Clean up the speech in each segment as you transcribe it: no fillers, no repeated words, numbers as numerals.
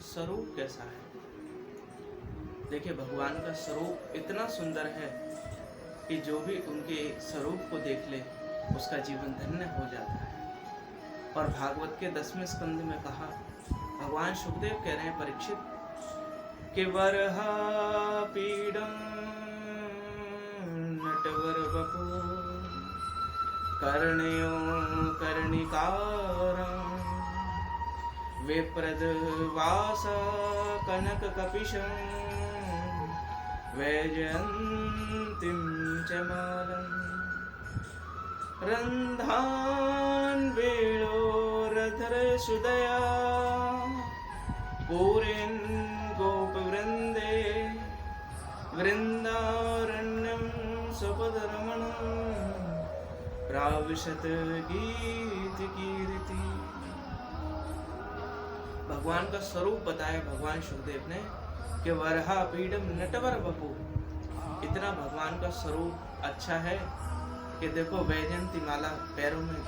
स्वरूप कैसा है। देखिए, भगवान का स्वरूप इतना सुंदर है कि जो भी उनके स्वरूप को देख ले उसका जीवन धन्य हो जाता है। और भागवत के 10वें स्कंद में कहा, भगवान सुखदेव कह रहे हैं परीक्षित कि वरहा पीडम नटवर बपू कर्णयो कर्णिकारं विप्रद वास कनक कपिशं वैजयन्तीं च मालम् रन्धान् वेणोरधर सुदया पूरिन् गोपवृन्दे वृन्दारण्यं स्वपदरमणं प्राविशत गीत कीर्ति। भगवान का स्वरूप बताया भगवान सुखदेव ने कि वरहा पीडम नटवर बपू। इतना भगवान का स्वरूप अच्छा है कि देखो वैजयंती माला पैरों में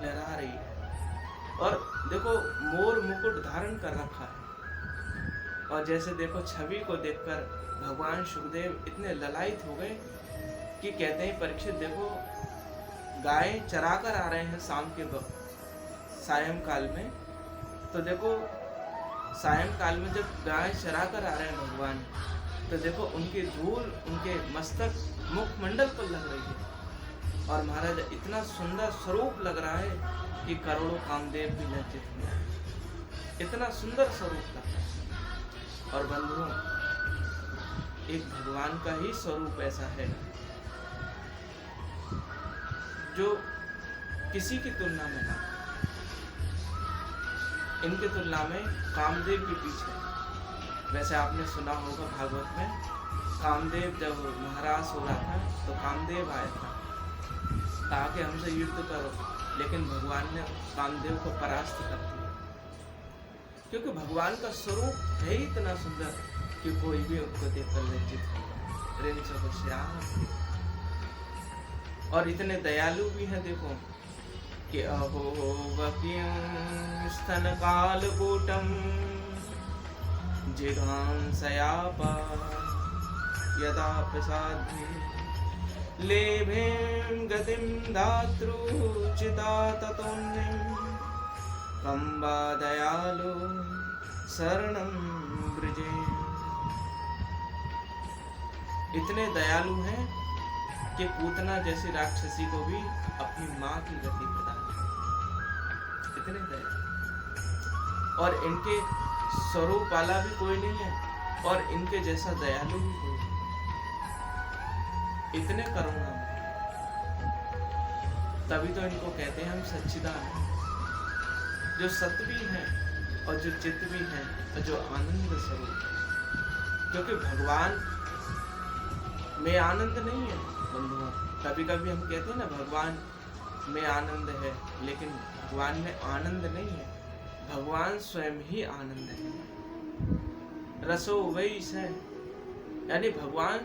लहरा रही है और देखो मोर मुकुट धारण कर रखा है। और जैसे देखो छवि को देखकर भगवान सुखदेव इतने ललायित हो गए कि कहते हैं परीक्षित देखो गाय चरा कर आ रहे हैं शाम के सायंकाल में। तो देखो सायंकाल में जब गाय चरा कर आ रहे हैं भगवान, तो देखो उनकी धूल उनके मस्तक मुखमंडल पर लग रही है। और महाराज इतना सुंदर स्वरूप लग रहा है कि करोड़ों कामदेव भी लज्जित हुए। इतना सुंदर स्वरूप लग रहा है। और बंधुओं, एक भगवान का ही स्वरूप ऐसा है जो किसी की तुलना में ना, इनके तुलना में कामदेव के पीछे। वैसे आपने सुना होगा भागवत में, कामदेव जब महाराज हो रहा था तो कामदेव आया था, कहा कि हमसे युद्ध करो, लेकिन भगवान ने कामदेव को परास्त कर दिया। क्योंकि भगवान का स्वरूप है ही इतना सुंदर कि कोई भी उनको देखकर लज्जित होगा। और इतने दयालु भी हैं देखो कि अहो वक्यं स्तन कालकूटं जिघांसयापा यदा प्रसाद्ये लेभें गतिं दातृचिता ततोऽन्यं कं वा दयालो शरणं व्रजे। इतने दयालु हैं कि पूतना जैसी राक्षसी को भी अपनी माँ की गति प्रदान करते। इतने दयालु, और इनके स्वरूप वाला भी कोई नहीं है और इनके जैसा दयालु भी कोई नहीं। इतने करुणा, तभी तो इनको कहते हैं हम सच्चिदानंद, जो सत्य भी हैं और जो चित्त भी हैं और जो आनंद स्वरूप है। क्योंकि भगवान में आनंद नहीं है बंधुओं। कभी कभी हम कहते हैं ना भगवान में आनंद है, लेकिन भगवान में आनंद नहीं है। भगवान स्वयं ही आनंद है। रसो वैस है, यानी भगवान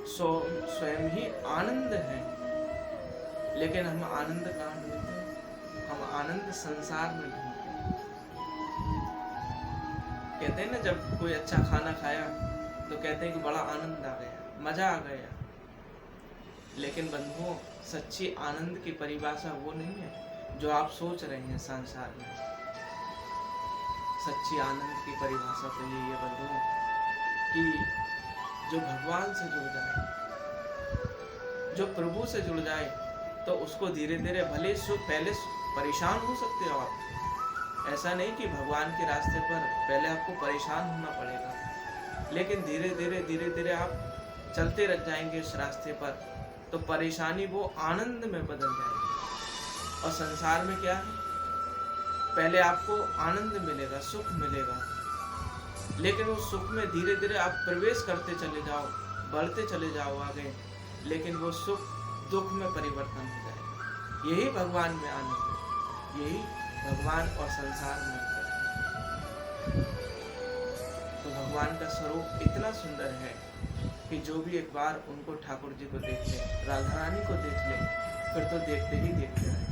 स्वयं ही आनंद है। लेकिन हम आनंद कहाँ ढूंढते हैं? हम आनंद संसार में ढूंढते हैं। कहते हैं ना जब कोई अच्छा खाना खाया तो कहते हैं कि बड़ा आनंद आ गया, मजा आ गया। लेकिन बंधुओं, सच्ची आनंद की परिभाषा वो नहीं है जो आप सोच रहे हैं संसार में। सच्ची आनंद की परिभाषा तो यही है बंधुओं कि जो भगवान से जुड़ जाए, जो प्रभु से जुड़ जाए, तो उसको धीरे धीरे भले पहले परेशान हो सकते हो आप। ऐसा नहीं कि भगवान के रास्ते पर पहले आपको परेशान होना पड़ेगा, लेकिन धीरे धीरे आप चलते रह जाएंगे उस रास्ते पर, तो परेशानी वो आनंद में बदल जाएगी। और संसार में क्या है, पहले आपको आनंद मिलेगा, सुख मिलेगा, लेकिन उस सुख में धीरे धीरे आप प्रवेश करते चले जाओ, बढ़ते चले जाओ आगे, लेकिन वो सुख दुख में परिवर्तन हो जाएगा। यही भगवान में आनंद है, यही भगवान और संसार में अंतर है। तो भगवान का स्वरूप इतना सुंदर है कि जो भी एक बार उनको ठाकुर जी को देख ले, राधा रानी को देख ले, फिर तो देखते ही देखते रहेगा।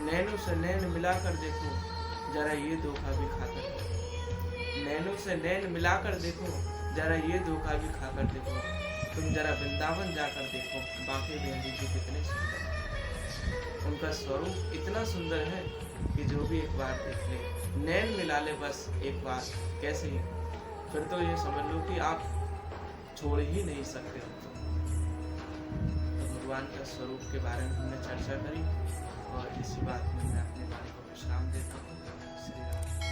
नैनों से नैन मिलाकर देखो, जरा ये धोखा भी खाकर देखो। नैनों से नैन मिलाकर देखो, जरा ये धोखा भी खाकर देखो। तुम जरा वृंदावन जाकर देखो, बांके बिहारी जी कितने सुंदर हैं। उनका स्वरूप इतना सुंदर है कि जो भी एक बार देख ले, नैन मिला ले बस एक बार, कैसे ही फिर तो ये समझ लो कि आप छोड़ ही नहीं सकते हो। तो भगवान का स्वरूप के बारे में हमने चर्चा करी और इसी बात में मैं अपने बारे को विश्राम देता हूँ। श्री राम।